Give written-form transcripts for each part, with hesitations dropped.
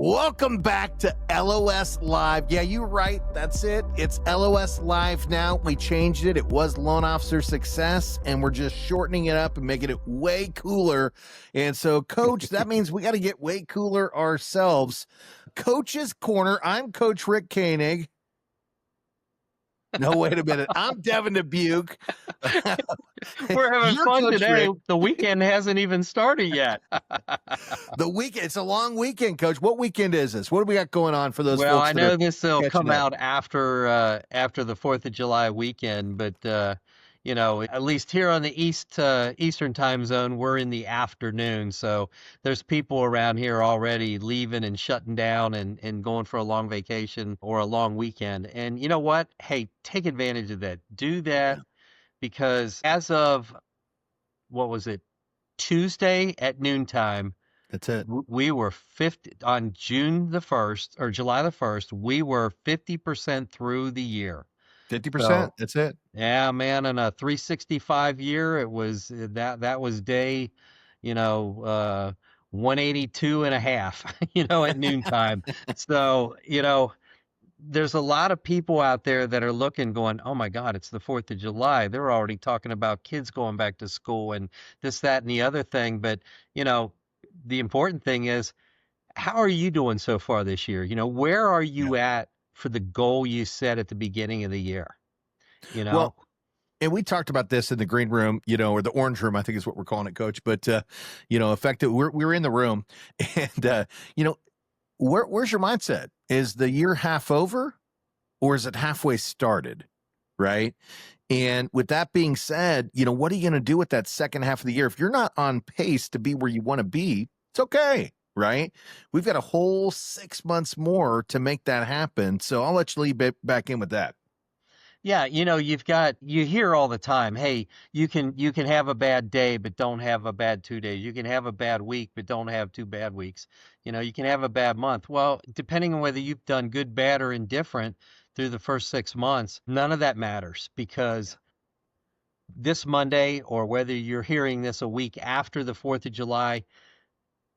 Welcome back to LOS Live. Yeah, you're right. That's it. It's LOS Live now. We changed it. It was Loan Officer Success, and we're just shortening it up and making it way cooler. And so, Coach, that means we got to get way cooler ourselves. Coach's Corner. I'm Coach Rick Koenig. No, wait a minute. I'm Devin Dubuc. We're having You're fun Coach today. Rick. The weekend hasn't even started yet. The weekend. It's a long weekend, Coach. What weekend is this? What do we got going on for those Well, folks? I know this will catching come up? out after the 4th of July weekend, but at least here on the Eastern time zone, we're in the afternoon. So there's people around here already leaving and shutting down and going for a long vacation or a long weekend. And you know what? Hey, take advantage of that. Do that because as of, what was it, Tuesday at noontime, That's it. we were 50 on June the 1st or July the 1st, we were 50% through the year. 50%. So, That's it. yeah, man, in a 365 year, it was that was day, 182 and a half, at noontime. So, there's a lot of people out there that are looking, going, oh my God, it's the 4th of July. They're already talking about kids going back to school and this, that, and the other thing. But, the important thing is, how are you doing so far this year? Where are you at for the goal you set at the beginning of the year? Well, and we talked about this in the green room, or the orange room, I think is what we're calling it, Coach. But, effective, we're in the room and, where's your mindset? Is the year half over or is it halfway started? Right. And with that being said, what are you going to do with that second half of the year? If you're not on pace to be where you want to be, it's okay. Right. We've got a whole 6 months more to make that happen. So I'll let you lead back in with that. yeah, you hear all the time, hey, you can have a bad day, but don't have a bad 2 days. You can have a bad week, but don't have 2 bad weeks. You can have a bad month. Well, depending on whether you've done good, bad, or indifferent through the first 6 months, none of that matters because this Monday, or whether you're hearing this a week after the 4th of July,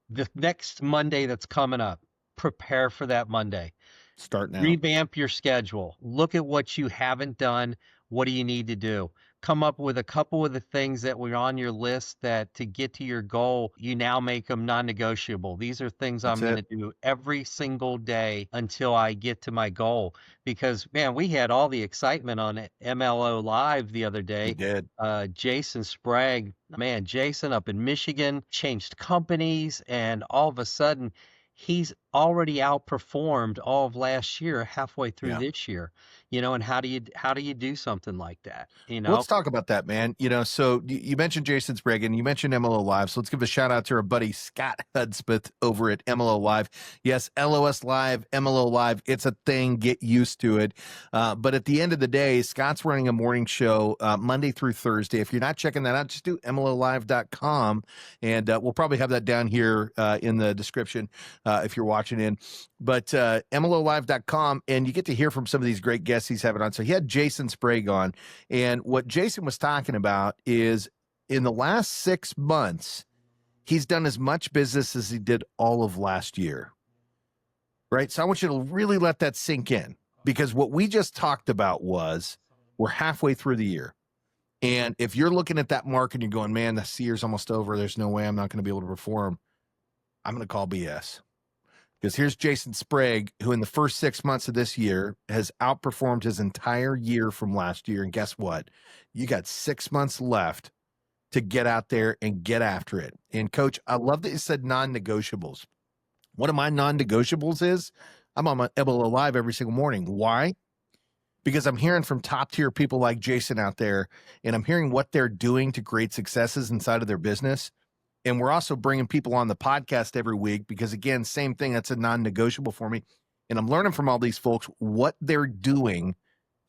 the next Monday that's coming up, prepare for that Monday. Start now. Revamp your schedule. Look at what you haven't done. What do you need to do? Come up with a couple of the things that were on your list that to get to your goal, you now make them non-negotiable. These are things I'm going to do every single day until I get to my goal. Because, man, we had all the excitement on MLO Live the other day. We did. Jason Sprague, man, Jason up in Michigan changed companies, and all of a sudden, he's already outperformed all of last year, halfway through this year, and how do you do something like that? Let's talk about that, man. So you mentioned Jason Sprague and you mentioned MLO Live. So let's give a shout out to our buddy Scott Hudspeth over at MLO Live. Yes, LOS Live, MLO Live. It's a thing. Get used to it. But at the end of the day, Scott's running a morning show Monday through Thursday. If you're not checking that out, just do MLOlive.com. And we'll probably have that down here in the description if you're watching in. But MLOlive.com, and you get to hear from some of these great guests he's having on. So he had Jason Sprague on, and what Jason was talking about is in the last 6 months, he's done as much business as he did all of last year. Right? So I want you to really let that sink in, because what we just talked about was we're halfway through the year. And if you're looking at that mark and you're going, man, the year's almost over, there's no way I'm not going to be able to perform, I'm going to call BS. Because here's Jason Sprague, who in the first 6 months of this year has outperformed his entire year from last year. And guess what? You got 6 months left to get out there and get after it. And Coach, I love that you said non-negotiables. One of my non-negotiables is I'm on my MLO Live every single morning. Why? Because I'm hearing from top tier people like Jason out there, and I'm hearing what they're doing to create successes inside of their business. And we're also bringing people on the podcast every week because, again, same thing. That's a non-negotiable for me. And I'm learning from all these folks what they're doing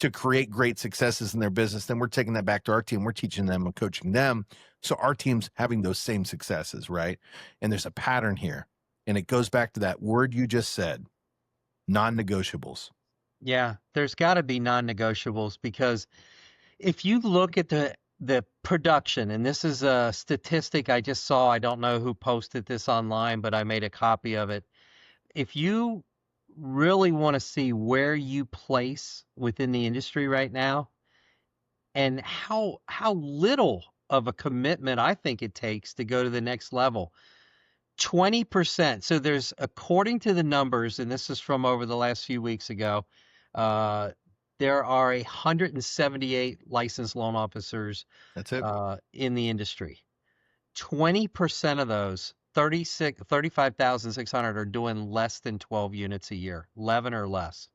to create great successes in their business. Then we're taking that back to our team. We're teaching them and coaching them. So our team's having those same successes, right? And there's a pattern here. And it goes back to that word you just said, non-negotiables. Yeah, there's got to be non-negotiables, because if you look at the production, and this is a statistic I just saw, I don't know who posted this online, but I made a copy of it. if you really want to see where you place within the industry right now and how little of a commitment I think it takes to go to the next level. 20%. So there's, according to the numbers, and this is from over the last few weeks ago, uh, there are 178 licensed loan officers That's it. in the industry. 20% of those, 35,600, are doing less than 12 units a year, 11 or less.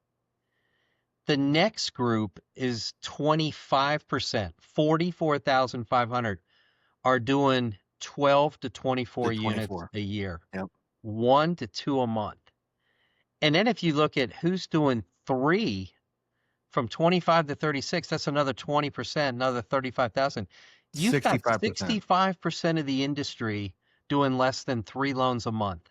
The next group is 25%, 44,500, are doing 12 to The 24 units 24. a year, Yep. 1 to 2 a month. And then if you look at who's doing three from 25 to 36, that's another 20%, another 35,000. You've got 65%. 65% of the industry doing less than three loans a month.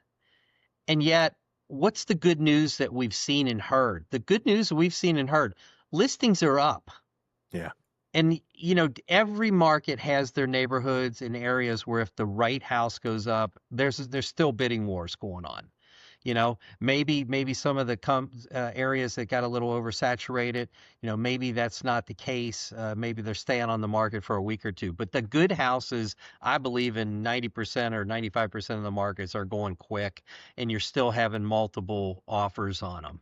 And yet, what's the good news that we've seen and heard? The good news we've seen and heard, listings are up. Yeah. And every market has their neighborhoods and areas where if the right house goes up, there's still bidding wars going on. Maybe some of the areas that got a little oversaturated, maybe that's not the case. Maybe they're staying on the market for a week or two. But the good houses, I believe in 90% or 95% of the markets are going quick, and you're still having multiple offers on them.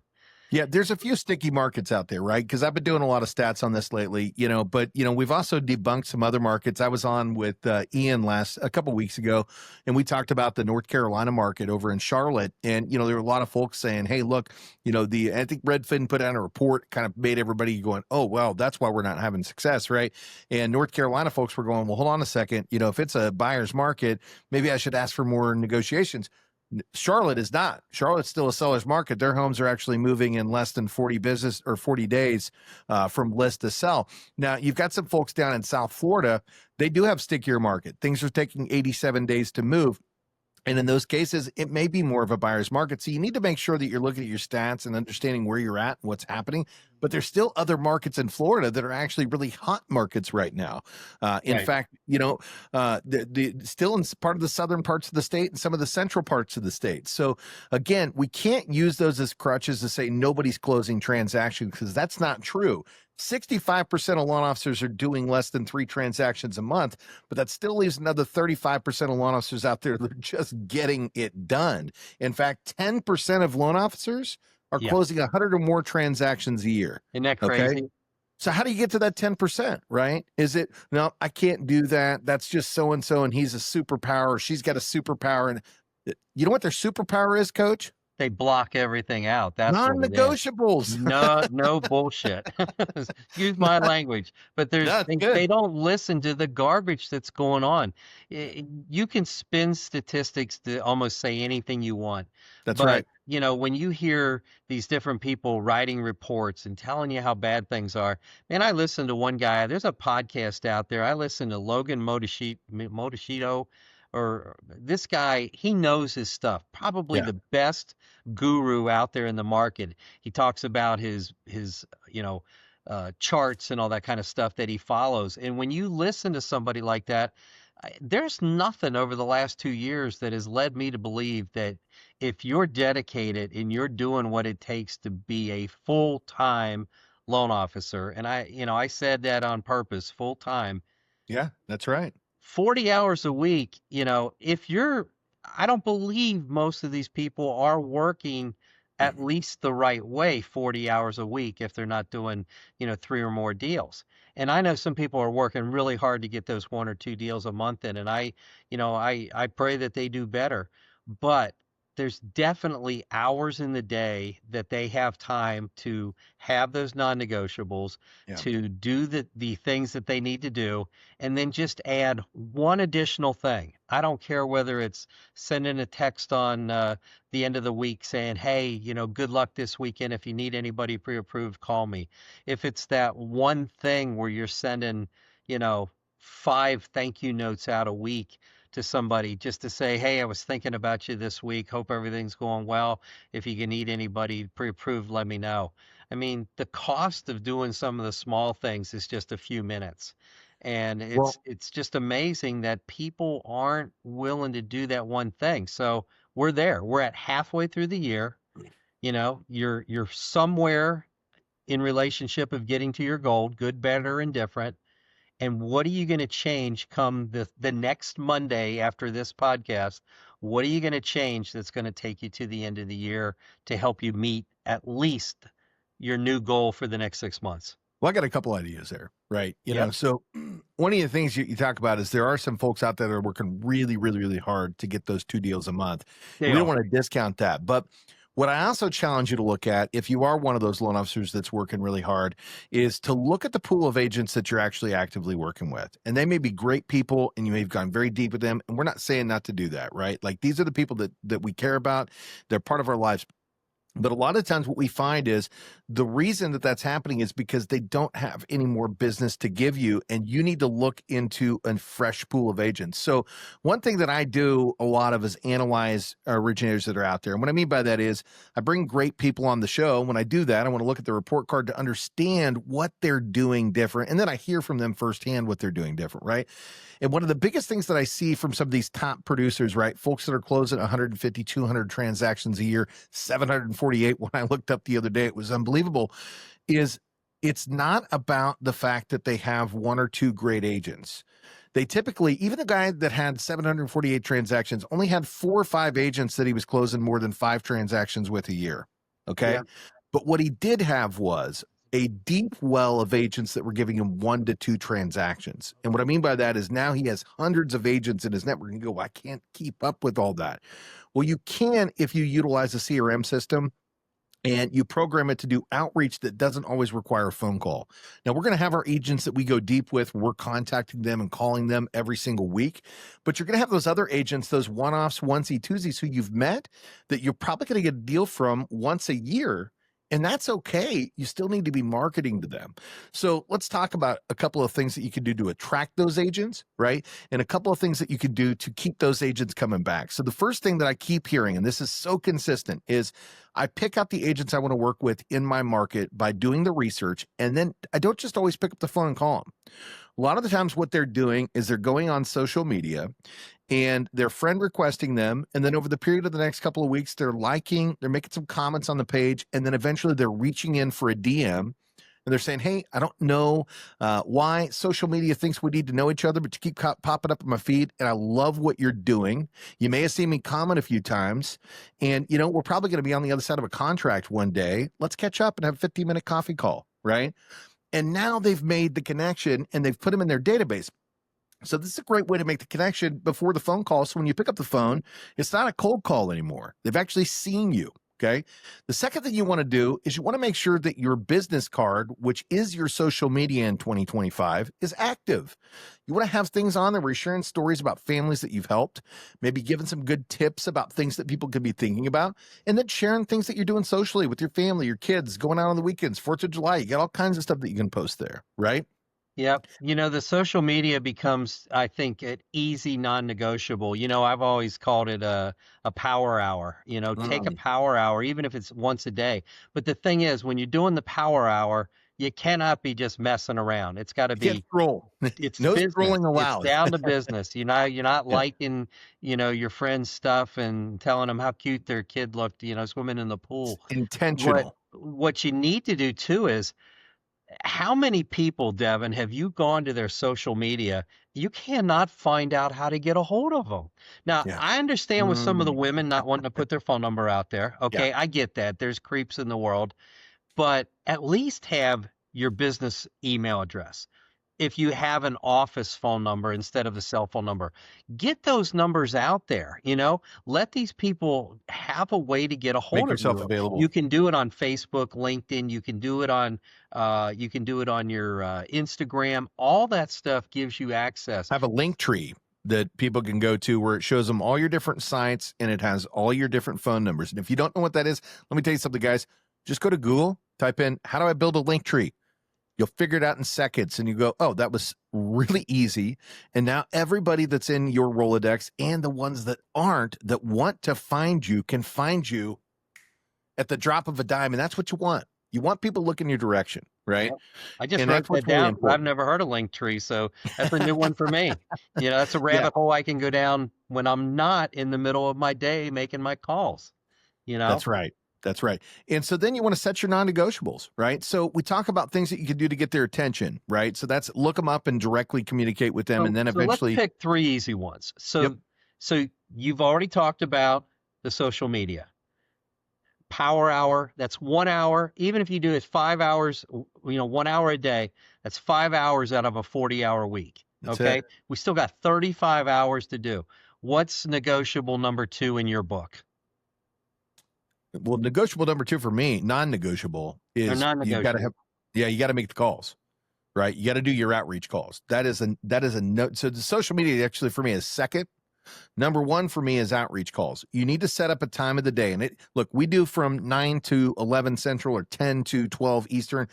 Yeah, there's a few sticky markets out there, right? Because I've been doing a lot of stats on this lately, but we've also debunked some other markets. I was on with Ian a couple weeks ago, and we talked about the North Carolina market over in Charlotte, and there were a lot of folks saying, "Hey, look, I think Redfin put out a report, kind of made everybody going, oh, well, that's why we're not having success, right?" And North Carolina folks were going, "Well, hold on a second, if it's a buyer's market, maybe I should ask for more negotiations." Charlotte is not. Charlotte's still a seller's market. Their homes are actually moving in less than 40 days from list to sell. Now, you've got some folks down in South Florida. They do have stickier market. Things are taking 87 days to move. And in those cases, it may be more of a buyer's market. So you need to make sure that you're looking at your stats and understanding where you're at and what's happening. But there's still other markets in Florida that are actually really hot markets right now. In Right. fact, still in part of the southern parts of the state and some of the central parts of the state. So again, we can't use those as crutches to say nobody's closing transactions, because that's not true. 65% of loan officers are doing less than 3 transactions a month, but that still leaves another 35% of loan officers out there that are just getting it done. In fact, 10% of loan officers are Yeah. closing 100 or more transactions a year. Isn't that Okay. crazy? So how do you get to that 10%, right? Is it, no, I can't do that. That's just so-and-so, and he's a superpower, or she's got a superpower. And you know what their superpower is, Coach? They block everything out. That's what it is. Non-negotiables. No bullshit. Excuse my language, but That's they good. don't listen to the garbage that's going on. You can spin statistics to almost say anything you want. That's But, right. when you hear these different people writing reports and telling you how bad things are, man, I listen to one guy. There's a podcast out there. I listen to Logan Motoshito, or this guy, he knows his stuff. Probably Yeah. the best guru out there in the market. He talks about his charts and all that kind of stuff that he follows. And when you listen to somebody like that, there's nothing over the last 2 years that has led me to believe that if you're dedicated and you're doing what it takes to be a full-time loan officer, and I said that on purpose, full-time, Yeah, that's right. 40 hours a week, I don't believe most of these people are working at Mhm. least the right way 40 hours a week if they're not doing, three or more deals. And I know some people are working really hard to get those one or two deals a month in, and I pray that they do better. But there's definitely hours in the day that they have time to have those non-negotiables, Yeah. to do the things that they need to do, and then just add one additional thing. I don't care whether it's sending a text on the end of the week saying, hey, good luck this weekend. If you need anybody pre-approved, call me. If it's that one thing where you're sending, 5 thank you notes out a week to somebody just to say, hey, I was thinking about you this week. Hope everything's going well. If you can need anybody pre-approved, let me know. I mean, the cost of doing some of the small things is just a few minutes. And Well, it's just amazing that people aren't willing to do that one thing. So we're there. We're at halfway through the year. You're somewhere in relationship of getting to your goal, good, better, and different. And what are you going to change come the next Monday after this podcast? What are you going to change that's going to take you to the end of the year to help you meet at least your new goal for the next 6 months? Well, I got a couple ideas there, right? Yep, So one of the things you talk about is there are some folks out there that are working really, really, really hard to get those 2 deals a month. And they we don't are. want to discount that. But what I also challenge you to look at, if you are one of those loan officers that's working really hard, is to look at the pool of agents that you're actually actively working with. And they may be great people and you may have gone very deep with them. And we're not saying not to do that, right? Like these are the people that we care about. They're part of our lives. But a lot of times what we find is the reason that that's happening is because they don't have any more business to give you, and you need to look into a fresh pool of agents. So one thing that I do a lot of is analyze originators that are out there. And what I mean by that is I bring great people on the show. When I do that, I want to look at the report card to understand what they're doing different. And then I hear from them firsthand what they're doing different, right? And one of the biggest things that I see from some of these top producers, right, folks that are closing 150, 200 transactions a year, 748 when I looked up the other day, it was unbelievable, is it's not about the fact that they have 1 or 2 great agents. They typically, even the guy that had 748 transactions only had 4 or 5 agents that he was closing more than 5 transactions with a year. Okay. Yeah. But what he did have was a deep well of agents that were giving him 1 to 2 transactions. And what I mean by that is now he has hundreds of agents in his network and you go, well, I can't keep up with all that. Well, you can if you utilize a CRM system and you program it to do outreach that doesn't always require a phone call. Now, we're going to have our agents that we go deep with. We're contacting them and calling them every single week. But you're going to have those other agents, those one-offs, onesie, twosies who you've met that you're probably going to get a deal from once a year. And that's okay. You still need to be marketing to them. So let's talk about a couple of things that you can do to attract those agents, right? And a couple of things that you can do to keep those agents coming back. So the first thing that I keep hearing, and this is so consistent, is I pick out the agents I want to work with in my market by doing the research. And then I don't just always pick up the phone and call them. A lot of the times what they're doing is they're going on social media and their friend requesting them. And then over the period of the next couple of weeks, they're making some comments on the page. And then eventually they're reaching in for a DM and they're saying, hey, I don't know why social media thinks we need to know each other, but you keep popping up on my feed. And I love what you're doing. You may have seen me comment a few times. And, we're probably going to be on the other side of a contract one day. Let's catch up and have a 15-minute coffee call, right? And now they've made the connection and they've put them in their database. So this is a great way to make the connection before the phone call. So when you pick up the phone, it's not a cold call anymore. They've actually seen you. Okay. The second thing you want to do is you want to make sure that your business card, which is your social media in 2025, is active. You want to have things on there where you're sharing stories about families that you've helped, maybe giving some good tips about things that people could be thinking about, and then sharing things that you're doing socially with your family, your kids, going out on the weekends, 4th of July. You got all kinds of stuff that you can post there, right? Yep. The social media becomes, I think, an easy non-negotiable. I've always called it a power hour. Take a power hour, even if it's once a day. But the thing is, when you're doing the power hour, you cannot be just messing around. It's got to You can't be, scroll. it's No business. scrolling allowed. It's down to business. You're not Yeah. liking, your friend's stuff and telling them how cute their kid looked, swimming in the pool. Intentional. What you need to do too is, how many people, Devin, have you gone to their social media? You cannot find out how to get a hold of them. Now, Yeah. I understand with some of the women not wanting to put their phone number out there. Okay, Yeah. I get that. There's creeps in the world, but at least have your business email address. If you have an office phone number instead of a cell phone number, get those numbers out there. Let these people have a way to get a Make hold of yourself you. available. You can do it on Facebook, LinkedIn. You can do it on your Instagram. All that stuff gives you access. Have a link tree that people can go to where it shows them all your different sites and it has all your different phone numbers. And if you don't know what that is, let me tell you something, guys. Just go to Google, type in, how do I build a link tree? You'll figure it out in seconds and you go, oh, that was really easy. And now everybody that's in your Rolodex and the ones that aren't, that want to find you, can find you at the drop of a dime. And that's what you want. You want people looking your direction, right? Yep. I just And wrote that's that what's really down 'cause I've important. never heard of Linktree, so that's a new one for me. That's a Yeah, rabbit hole I can go down when I'm not in the middle of my day making my calls, you know? that's right. That's right. And so then you want to set your non-negotiables, right? So we talk about things that you can do to get their attention, right? So that's look them up and directly communicate with them, and then So let's eventually, pick 3 easy ones. yep, So you've already talked about the social media. Power hour, that's 1 hour. Even if you do it 5 hours, 1 hour a day, that's 5 hours out of a 40-hour week, that's it. okay? We still got 35 hours to do. What's negotiable number 2 in your book? Well, negotiable number two for me, non-negotiable They're is you've got to have, non-negotiable. yeah, you got to make the calls, right? You got to do your outreach calls. That is a note. So the social media actually for me is second. Number one for me is outreach calls. You need to set up a time of the day. And look, we do from 9 to 11 Central or 10 to 12 Eastern,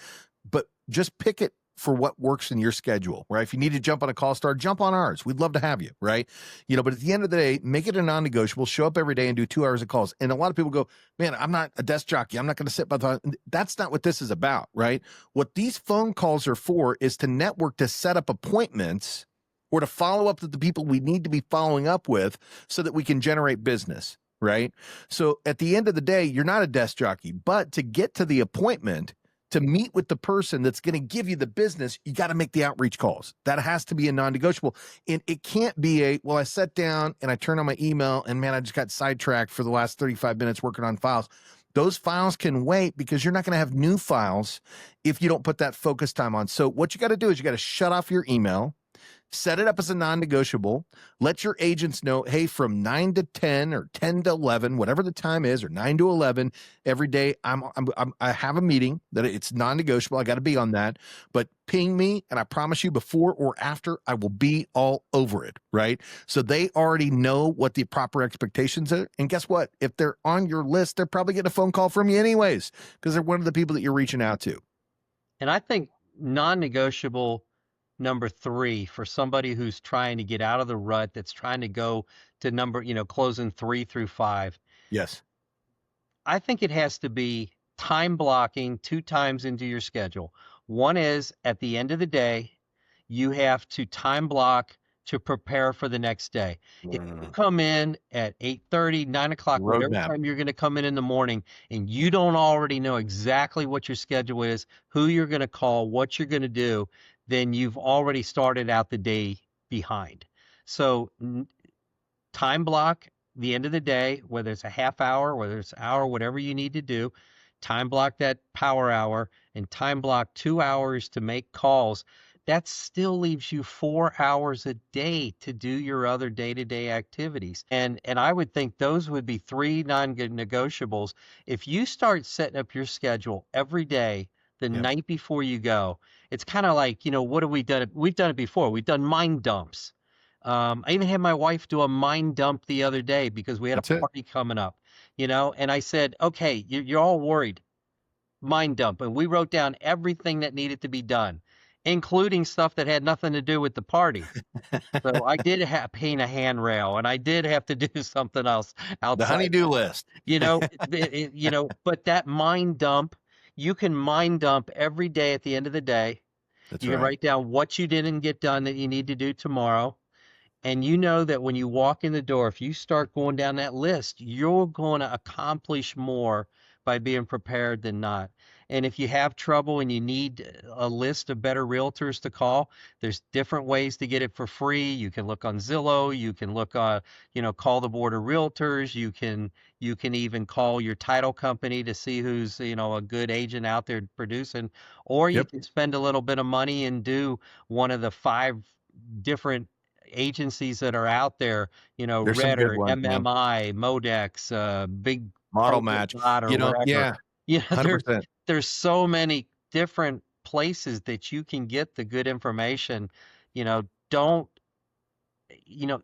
but just pick it for what works in your schedule, right? If you need to jump on a call star, jump on ours. We'd love to have you, right? But at the end of the day, make it a non-negotiable, show up every day and do 2 hours of calls. And a lot of people go, man, I'm not a desk jockey. I'm not going to sit by the, that's not what this is about, right? What these phone calls are for is to network, to set up appointments or to follow up with the people we need to be following up with so that we can generate business, right? So at the end of the day, you're not a desk jockey, but to get to the appointment, to meet with the person that's going to give you the business, you got to make the outreach calls. That has to be a non-negotiable. And it can't be well, I sat down and I turned on my email and man, I just got sidetracked for the last 35 minutes working on files. Those files can wait because you're not going to have new files if you don't put that focus time on. So what you got to do is you got to shut off your email, set it up as a non-negotiable, let your agents know, hey, from 9 to 10 or 10 to 11, whatever the time is, or 9 to 11 every day, I have a meeting that it's non-negotiable. I got to be on that, but ping me. And I promise you before or after, I will be all over it. Right. So they already know what the proper expectations are. And guess what? If they're on your list, they're probably getting a phone call from you anyways, because they're one of the people that you're reaching out to. And I think non-negotiable number 3 for somebody who's trying to get out of the rut, that's trying to go to closing 3 through 5. Yes. I think it has to be time blocking 2 times into your schedule. One is at the end of the day, you have to time block to prepare for the next day. If you come in at 8:30, 9 o'clock, whatever Roadmap. time you're going to come in the morning, and you don't already know exactly what your schedule is, who you're going to call, what you're going to do, then you've already started out the day behind. So time block the end of the day, whether it's a half hour, whether it's an hour, whatever you need to do, time block that power hour and time block 2 hours to make calls. That still leaves you 4 hours a day to do your other day-to-day activities. And I would think those would be 3 non-negotiables. If you start setting up your schedule every day, the Yep. night before you go, it's kind of like, what have we done? We've done it before. We've done mind dumps. I even had my wife do a mind dump the other day because we had a That's it. party coming up, and I said, okay, you're all worried. Mind dump. And we wrote down everything that needed to be done, including stuff that had nothing to do with the party. So I did paint a handrail and I did have to do something else The outside honey-do that. list. But that mind dump, you can mind dump every day at the end of the day. That's You can right. write down what you didn't get done that you need to do tomorrow. And you know that when you walk in the door, if you start going down that list, you're going to accomplish more by being prepared than not. And if you have trouble and you need a list of better realtors to call, there's different ways to get it for free. You can look on Zillow, you can look on, call the board of realtors, you can even call your title company to see who's, a good agent out there producing, or you Yep. can spend a little bit of money and do one of the 5 different agencies that are out there, There's some good Redder, ones, man. MMI, Modex, Big Model Polka match. Dot or whatever. Yeah, There's 100%. there's so many different places that you can get the good information. Don't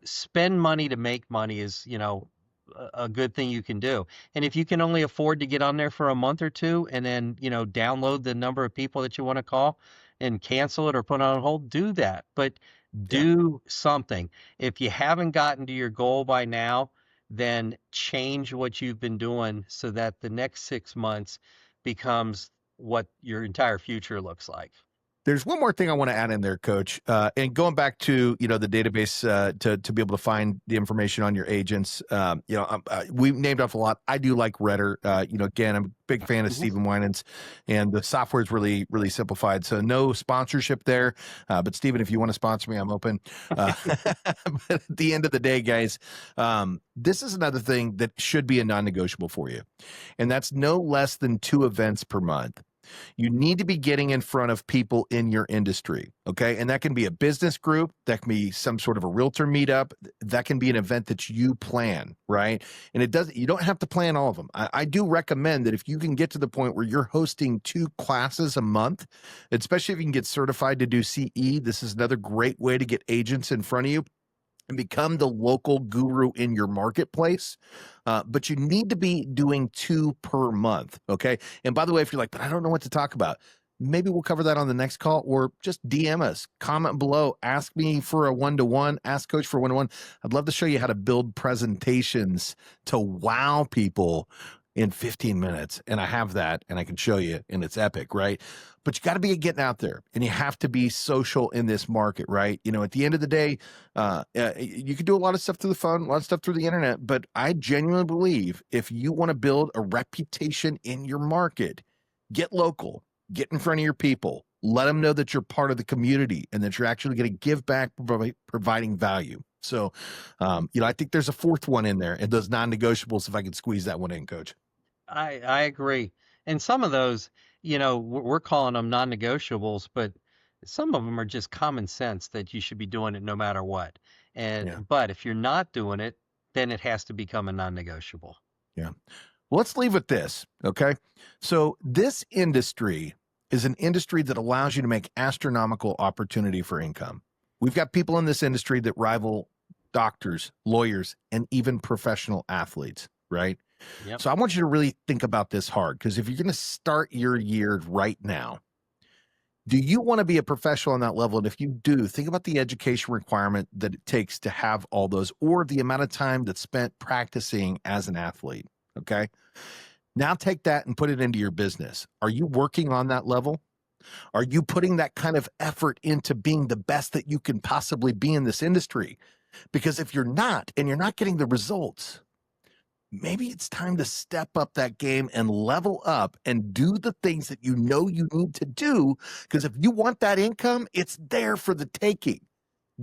spend money to make money is, a good thing you can do. And if you can only afford to get on there for a month or two and then, download the number of people that you want to call and cancel it or put it on hold, do that. But Yeah. do something. If you haven't gotten to your goal by now, then change what you've been doing so that the next 6 months becomes what your entire future looks like. There's one more thing I want to add in there, Coach. And going back to the database to be able to find the information on your agents. We named off a lot. I do like Redder. Again, I'm a big fan of Mhm. Stephen Winans, and the software is really really simplified. So no sponsorship there. But Stephen, if you want to sponsor me, I'm open. But at the end of the day, guys, this is another thing that should be a non-negotiable for you, and that's no less than 2 events per month. You need to be getting in front of people in your industry. Okay. And that can be a business group, that can be some sort of a realtor meetup, that can be an event that you plan, right? And you don't have to plan all of them. I do recommend that if you can get to the point where you're hosting 2 classes a month, especially if you can get certified to do CE, this is another great way to get agents in front of you and become the local guru in your marketplace. But you need to be doing 2 per month. Okay. And by the way, if you're like, but I don't know what to talk about, maybe we'll cover that on the next call, or just DM us, comment below, ask me for a 1-to-1, ask Coach for a 1-to-1. I'd love to show you how to build presentations to wow people in 15 minutes. And I have that and I can show you, and it's epic, right? But you got to be getting out there, and you have to be social in this market, right? At the end of the day, you can do a lot of stuff through the phone, a lot of stuff through the internet, but I genuinely believe if you want to build a reputation in your market, get local, get in front of your people, let them know that you're part of the community and that you're actually going to give back by providing value. So, I think there's a 4th one in there, and those non-negotiables, if I could squeeze that one in, Coach. I agree. And some of those, we're calling them non-negotiables, but some of them are just common sense that you should be doing it no matter what. Yeah. But if you're not doing it, then it has to become a non-negotiable. Yeah. Well, let's leave with this. Okay. So this industry is an industry that allows you to make astronomical opportunity for income. We've got people in this industry that rival doctors, lawyers, and even professional athletes, right? Yep. So I want you to really think about this hard, because if you're going to start your year right now, do you want to be a professional on that level? And if you do, think about the education requirement that it takes to have all those, or the amount of time that's spent practicing as an athlete. Okay. Now take that and put it into your business. Are you working on that level? Are you putting that kind of effort into being the best that you can possibly be in this industry? Because if you're not, and you're not getting the results, maybe it's time to step up that game and level up and do the things that you need to do. Because if you want that income, it's there for the taking.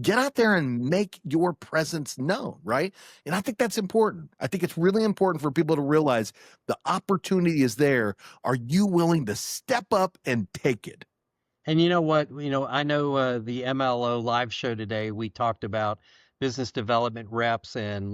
Get out there and make your presence known, right? And I think that's important. I think it's really important for people to realize the opportunity is there. Are you willing to step up and take it? And you know what? I know the MLO live show today, we talked about business development reps and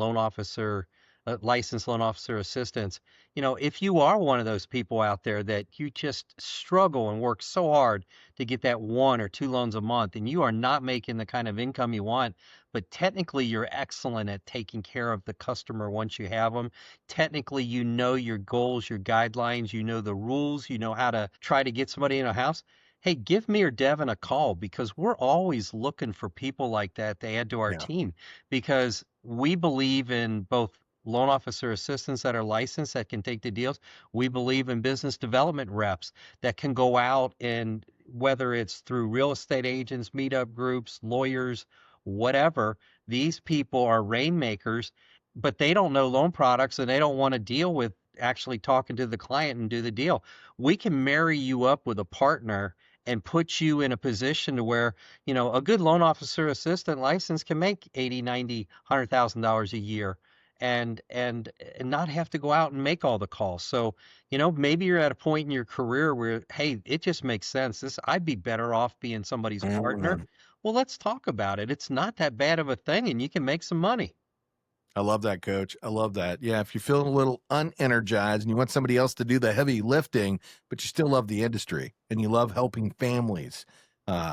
licensed loan officer assistants. If you are one of those people out there that you just struggle and work so hard to get that 1 or 2 loans a month, and you are not making the kind of income you want, but technically you're excellent at taking care of the customer once you have them. Technically, you know your goals, your guidelines, you know the rules, you know how to try to get somebody in a house. Hey, give me or Devin a call, because we're always looking for people like that to add to our Yeah. team, because we believe in both loan officer assistants that are licensed that can take the deals. We believe in business development reps that can go out, and whether it's through real estate agents, meetup groups, lawyers, whatever, these people are rainmakers, but they don't know loan products and they don't want to deal with actually talking to the client and do the deal. We can marry you up with a partner and put you in a position to where, a good loan officer assistant license can make 80, 90, $100,000 a year and not have to go out and make all the calls. So, maybe you're at a point in your career where, hey, it just makes sense. I'd be better off being somebody's partner. Mhm. Well, let's talk about it. It's not that bad of a thing, and you can make some money. I love that, Coach. I love that. Yeah, if you're feeling a little unenergized and you want somebody else to do the heavy lifting, but you still love the industry and you love helping families,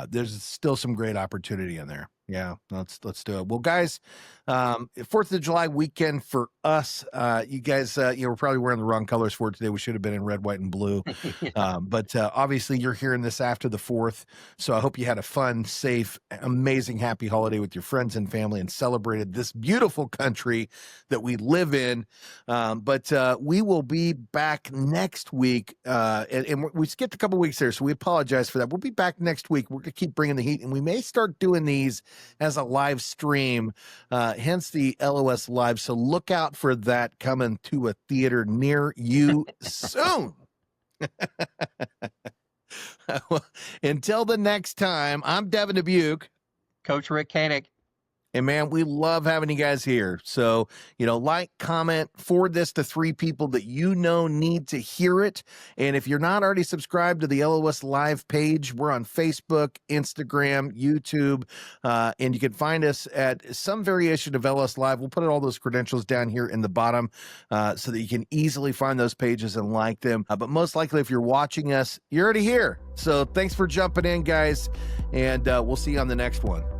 there's still some great opportunity in there. Yeah, let's do it. Well, guys, 4th of July weekend for us. You guys, we're probably wearing the wrong colors for it today. We should have been in red, white, and blue. Yeah. But obviously, you're hearing this after the 4th, so I hope you had a fun, safe, amazing, happy holiday with your friends and family and celebrated this beautiful country that we live in. But we will be back next week, and we skipped a couple weeks there, so we apologize for that. We'll be back next week. We're gonna keep bringing the heat, and we may start doing these as a live stream, hence the LOS Live. So look out for that coming to a theater near you soon. Until the next time, I'm Devin Dubuc. Coach Rick Koenig. And man, we love having you guys here. So, like, comment, forward this to 3 people that need to hear it. And if you're not already subscribed to the LOS Live page, we're on Facebook, Instagram, YouTube, and you can find us at some variation of LOS Live. We'll put all those credentials down here in the bottom so that you can easily find those pages and like them. But most likely, if you're watching us, you're already here. So thanks for jumping in, guys, and we'll see you on the next one.